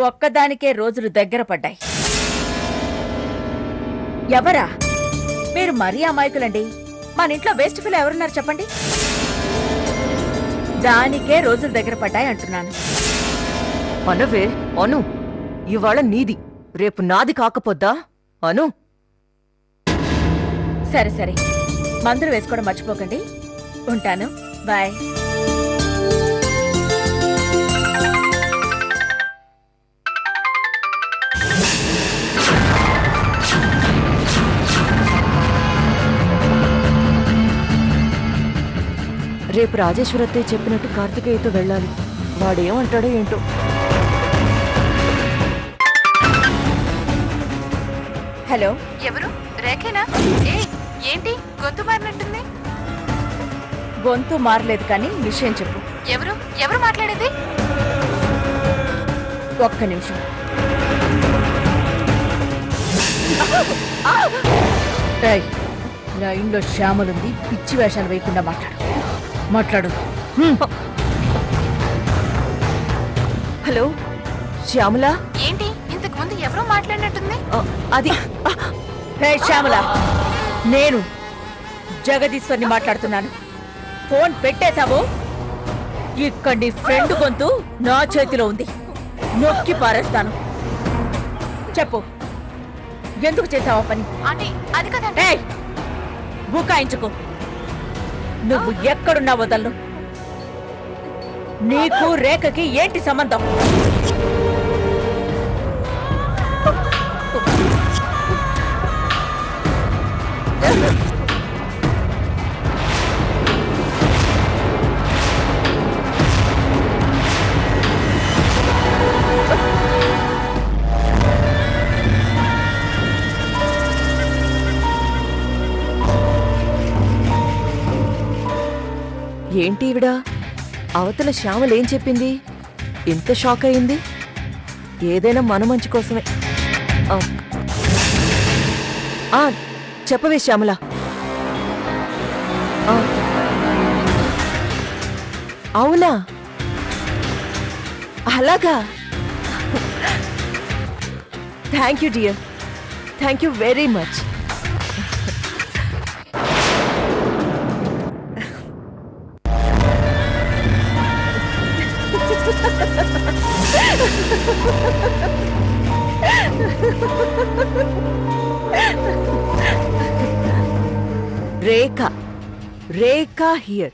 ఒక్కదానికే రోజులు దగ్గర పడ్డాయి. ఎవరా మీరు? మరీ అమాయకులండి. మన ఇంట్లో వేస్ట్ ఫిల్ ఎవరున్నారు చెప్పండి? దానికే రోజులు దగ్గర పడ్డాయి అంటున్నాను. అనవే అను, ఇవాళ నీది, రేపు నాది కాకపోద్దా అను. సరే సరే, మందులు వేసుకోవడం మర్చిపోకండి. ఉంటాను, బాయ్. రేపు రాజేశ్వరత్తయ్య చెప్పినట్టు కార్తికేయతో వెళ్ళాలి. వాడేమంటాడో ఏంటో. హలో, ఎవరు? రేఖేనా? ఏంటి గొంతు మారినట్టుంది? గొంతు మారలేదు కానీ విషయం చెప్పు. ఎవరు ఎవరు మాట్లాడేది? ఒక్క నిమిషం. లైన్లో శ్యామలుంది, పిచ్చి వేషాలు వేయకుండా మాట్లాడు. హలో శ్యామల. ఏంటి ఇంతకు ముందు ఎవరో మాట్లాడినట్టుంది? అది హే శ్యామల, నేను జగదీశ్వర్ని మాట్లాడుతున్నాను. ఫోన్ పెట్టేశావు? ఇక్కడ నీ ఫ్రెండ్ గొంతు నా చేతిలో ఉంది, నొక్కి పారేస్తాను. చెప్పు, ఎందుకు చేసావా పని? అంటే అది కదండి. బుకాయించుకో. నువ్వు ఎక్కడున్నా వదలను. నీకు రేఖకి ఏంటి సంబంధం? ఏంటి ఈవిడ? అవతల శ్యామలేం చెప్పింది? ఇంత షాక్ అయింది? ఏదైనా మన మంచి కోసమే. చెప్పవే శ్యామల. అవునా? అలాగా? Thank you dear, thank you very much. Rekha, Rekha here.